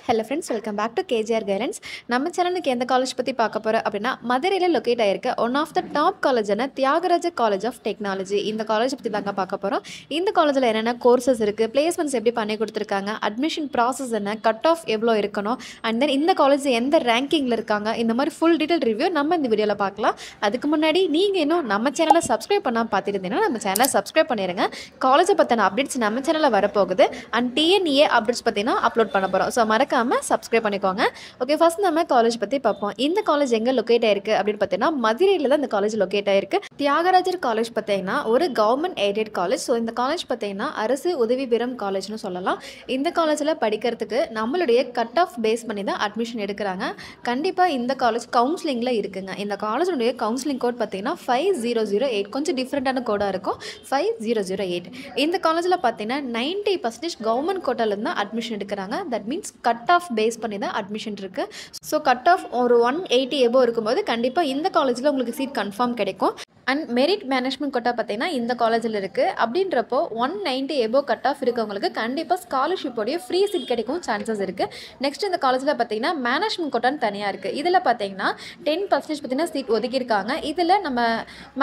Hello friends, welcome back to KJR Guidance. நம்ம சேனலுக்கு எந்த காலேஜ் பற்றி பார்க்க போகிறோம் அப்படின்னா மதுரையில் லொக்கேட் ஆகிருக்க ஒன் ஆஃப் த டாப் காலேஜான தியாகராஜர் காலேஜ் ஆஃப் டெக்னாலஜி. இந்த காலேஜ் பற்றி தாங்க பார்க்க போகிறோம். இந்த காலேஜில் என்னென்ன கோர்சஸ் இருக்குது, பிளேஸ்மெண்ட்ஸ் எப்படி பண்ணி கொடுத்துருக்காங்க, அட்மிஷன் ப்ராசஸ் என்ன, கட் ஆஃப் எவ்வளோ இருக்கணும், அண்ட் தென் இந்த காலேஜ் எந்த ரேங்கிங்கில் இருக்காங்க, இந்த மாதிரி ஃபுல் டீட்டெயில் ரிவ்யூ நம்ம இந்த வீடியோவில் பார்க்கலாம். அதுக்கு முன்னாடி நீங்கள் இன்னும் நம்ம சேனலை சப்ஸ்கிரைப் பண்ணால் பார்த்துருந்தீங்கன்னா நம்ம சேனலை சப்ஸ்கிரைப் பண்ணிடுங்க. காலேஜை பற்றின அப்டேட்ஸ் நம்ம சேனலில் வரப்போகுது. அண்ட் டிஎன்ஏ அப்டேட்ஸ் பார்த்தீங்கன்னா அப்லோட் பண்ண போகிறோம். ஸோ மறக்காமல் சப்ஸ்கிரைப் பண்ணிக்கோங்க. ஓகே, ஃபர்ஸ்ட் நம்ம காலேஜ் பற்றி பார்ப்போம். இந்த காலேஜ் எங்கே லொக்கேட் ஆயிருக்கு அப்படின்னு பார்த்தீங்கன்னா மதுரையில் தான் இந்த காலேஜ் லொக்கேட் ஆயிருக்கு. தியாகராஜர் காலேஜ் பார்த்தீங்கன்னா ஒரு கவர்மெண்ட் எய்டட் காலேஜ். ஸோ இந்த காலேஜ் பார்த்தீங்கன்னா அரசு உதவி பெறும் காலேஜ்னு சொல்லலாம். இந்த காலேஜில் படிக்கிறதுக்கு நம்மளுடைய கட் ஆஃப் பேஸ் பண்ணி தான் அட்மிஷன் எடுக்கிறாங்க. கண்டிப்பாக இந்த காலேஜ் கவுன்சிலிங்கில் இருக்குங்க. இந்த காலேஜுடைய கவுன்சிலிங் கோட் பார்த்தீங்கன்னா 5008. கொஞ்சம் டிஃப்ரெண்ட்டான கோடாக இருக்கும். 5008. இந்த காலேஜில் பார்த்தீங்கன்னா 90% கவர்மெண்ட் கோட்டாலேருந்து தான் அட்மிஷன் எடுக்கிறாங்க. That means cut off base பண்ணி தான் அட்மிஷன் இருக்குது. ஸோ கட் ஆஃப் ஒரு 180 எபோ இருக்கும்போது கண்டிப்பாக இந்த காலேஜில் உங்களுக்கு சீட் கன்ஃபார்ம் கிடைக்கும். அண்ட் மெரிட் மேனேஜ்மெண்ட் கோட்டா பார்த்தீங்கன்னா இந்த காலேஜில் இருக்குது. அப்படின்றப்போ 190 எபோ கட் ஆஃப் இருக்கவங்களுக்கு கண்டிப்பாக ஸ்காலர்ஷிப்போடைய ஃப்ரீ சீட் கிடைக்கும் சான்சஸ் இருக்குது. நெக்ஸ்ட் இந்த காலேஜில் பார்த்தீங்கன்னா மேனேஜ்மெண்ட் கோட்டான்னு தனியாக இருக்குது. இதில் பார்த்தீங்கன்னா 10% பார்த்தீங்கன்னா சீட் ஒதுக்கியிருக்காங்க. இதில் நம்ம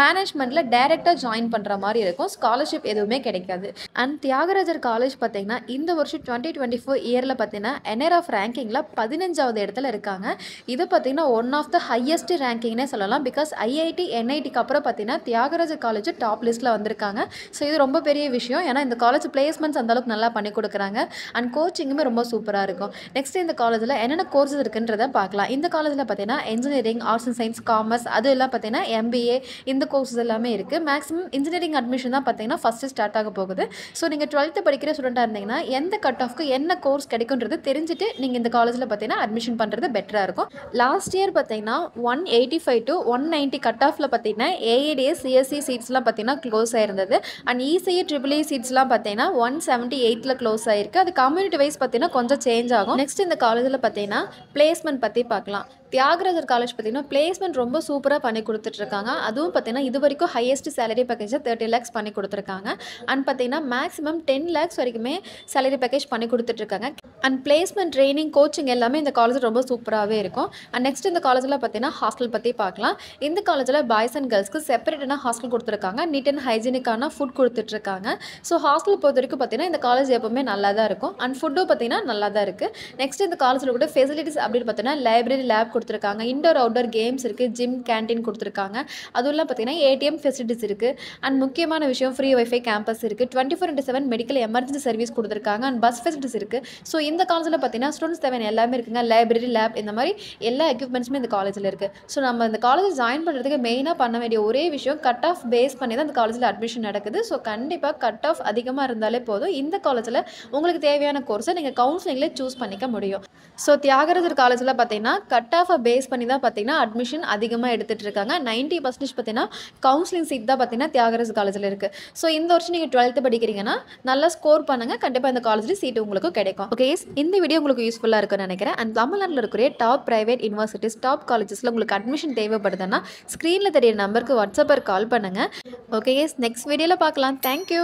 மேனேஜ்மெண்ட்டில் டைரெக்டாக ஜாயின் பண்ணுற மாதிரி இருக்கும். ஸ்காலர்ஷிப் எதுவுமே கிடைக்காது. அண்ட் தியாகராஜர் காலேஜ் பார்த்தீங்கன்னா இந்த வருஷம் 2024 இயரில் பார்த்தீங்கன்னா NRF ரேங்கிங்கில் 15வது இடத்துல இருக்காங்க. இது பார்த்தீங்கன்னா ஒன் ஆஃப் த ஹையஸ்ட் ரேங்கிங்னே சொல்லலாம். பிகாஸ் IIT NITக்கு அப்புறம் பார்த்தீங்கன்னா தியாகராஜர் காலேஜ் டாப் லிஸ்ட்டில் வந்திருக்காங்க. ஸோ இது ரொம்ப பெரிய விஷயம். ஏன்னா இந்த காலேஜ் பிளேஸ்மெண்ட்ஸ் அந்தளவுக்கு நல்லா பண்ணி கொடுக்குறாங்க. அண்ட் கோச்சிங்குமே ரொம்ப சூப்பராக இருக்கும். நெக்ஸ்ட் இந்த காலேஜில் என்னென்ன கோர்சஸ் இருக்குன்றதை பார்க்கலாம். இந்த காலேஜில் பார்த்தீங்கன்னா engineering, arts and science, commerce, அது எல்லாம் பார்த்தீங்கன்னா MBA, இந்த கோர்சஸ் எல்லாமே இருக்குது. மேக்ஸிமம் இன்ஜினியரிங் அட்மிஷன் தான் பார்த்தீங்கன்னா ஃபஸ்ட்டு ஸ்டார்ட் ஆக போகுது. ஸோ நீங்கள் 12th படிக்கிற ஸ்டூடெண்ட்டாக இருந்தீங்கன்னா எந்த கட் ஆஃப்க்கு என்ன கோர்ஸ் கிடைக்குன்றது தெரிஞ்சுட்டு நீங்கள் இந்த காலேஜில் பார்த்தீங்கன்னா அட்மிஷன் பண்ணுறது பெட்டராக இருக்கும். லாஸ்ட் இயர் பார்த்தீங்கன்னா 185 to 190 கட் ஆஃபில் பார்த்தீங்கன்னா AADS CSE சீட்ஸ்லாம் பார்த்தீங்கன்னா க்ளோஸ் ஆயிருந்தது. அண்ட் ECE EEE சீட்ஸ்லாம் பார்த்தீங்கன்னா 178ல் க்ளோஸ் ஆயிருக்கு. அது கம்யூனிட்டி வைஸ் பார்த்தீங்கன்னா கொஞ்சம் சேஞ்ச் ஆகும். நெக்ஸ்ட் இந்த காலேஜில் பார்த்தீங்கன்னா பிளேஸ்மெண்ட் பற்றி பார்க்கலாம். தியாகராஜர் காலேஜ் பார்த்தீங்கன்னா பிளேஸ்மெண்ட் ரொம்ப சூப்பராக பண்ணி கொடுத்துட்ருக்காங்க. அதுவும் பார்த்தீங்கன்னா இது வரைக்கும் ஹையஸ்ட் சேலரி பேக்கேஜை 30 lakhs பண்ணி கொடுத்துருக்காங்க. அண்ட் பார்த்தீங்கன்னா மேக்ஸிமம் 10 lakhs வரைக்குமே சேலரி பேக்கேஜ் பண்ணி கொடுத்துட்ருக்காங்க. அண்ட் பிளேஸ்மெண்ட் ட்ரைனிங் கோச்சிங் எல்லாமே இந்த காலேஜ் ரொம்ப சூப்பராகவே இருக்கும். அண்ட் நெக்ஸ்ட் இந்த காலேஜில் பார்த்தீங்கன்னா ஹாஸ்டல் பற்றி பார்க்கலாம். இந்த காலேஜில் பாய்ஸ் அண்ட் கேர்ள்ஸ்க்கு செப்பரேட்டான ஹாஸ்டல் கொடுத்துருக்காங்க. நீட் அண்ட் ஹைஜீனிக்கான ஃபுட் கொடுத்துட்ருக்காங்க. ஸோ ஹாஸ்டல் பொறுத்த வரைக்கும் பார்த்தீங்கன்னா இந்த காலேஜ் எப்போவுமே நல்லா தான் இருக்கும். அண்ட் ஃபுட்டும் பார்த்தீங்கன்னா நல்லா தான் இருக்குது. நெக்ஸ்ட் இந்த காலேஜில் கூட ஃபெசிலிட்டிஸ் அப்படின்னு பார்த்தீங்கன்னா லைப்ரரி, லேப் கொடுத்துருக்காங்க. இன்டோர் அவுட்டோர் கேம்ஸ் இருக்குது. ஜிம், கேன்டீன் கொடுத்துருக்காங்க. அதுவும் பார்த்தீங்கன்னா ATM ஃபெசிலிட்டிஸ் இருக்குது. அண்ட் முக்கியமான விஷயம் ஃப்ரீ வைஃபை கேம்பஸ் இருக்குது. 24/7 மெடிக்கல் எமர்ஜென்சி சர்வீஸ் கொடுத்துருக்காங்க. அண்ட் பஸ் ஃபெசிலிட்டிஸ் இருக்குது. ஸோ இந்த காலேஜில் பார்த்தீங்கன்னா ஸ்டூடெண்ட்ஸ் தேவையான எல்லாமே இருக்குங்க. லைப்ரரி, லேப், இந்த மாதிரி எல்லா எக்யூப்மெண்ட்ஸுமே இந்த காலேஜில் இருக்குது. ஸோ நம்ம இந்த காலேஜில் ஜாயின் பண்ணுறதுக்கு மெயினாக பண்ண வேண்டிய ஒரே விஷயம் கட் ஆஃப் பேஸ் பண்ணி தான் இந்த காலேஜில் அட்மிஷன் நடக்குது. ஸோ கண்டிப்பாக கட் ஆஃப் அதிகமாக இருந்தாலே போதும். இந்த காலேஜில் உங்களுக்கு தேவையான கோர்ஸை நீங்கள் கவுன்சிலிங்கில் சூஸ் பண்ணிக்க முடியும். ஸோ தியாகராஜர் காலேஜில் பார்த்தீங்கன்னா கட் ஆஃபை பேஸ் பண்ணி தான் பார்த்தீங்கன்னா அட்மிஷன் அதிகமாக எடுத்துகிட்டு இருக்காங்க. 90% பார்த்தீங்கன்னா கவுன்சிலிங் சீட் தான் பார்த்தீங்கன்னா தியாகராஜர் காலேஜில் இருக்குது. ஸோ இந்த வருஷம் நீங்கள் 12th படிக்கிறீங்கன்னா நல்லா ஸ்கோர் பண்ணுங்கள். கண்டிப்பாக இந்த காலேஜில் சீட் உங்களுக்கு கிடைக்கும். ஓகே, இந்த வீடியோ உங்களுக்கு யூஸ்ஃபுல்லாக இருக்குன்னு நினைக்கிறேன். அண்ட் தமிழ்நாட்டில் இருக்கிற டாப் பிரைவேட் யூனிவர்சிட்டிஸ், டாப் காலேஜஸில் உங்களுக்கு அட்மிஷன் தேவைப்படுதுன்னா ஸ்க்ரீனில் தெரிய நம்பருக்கு வாட்ஸ்அப்பில் கால் பண்ணுங்கள். ஓகே, நெக்ஸ்ட் வீடியோவில் பார்க்கலாம். தேங்க்யூ.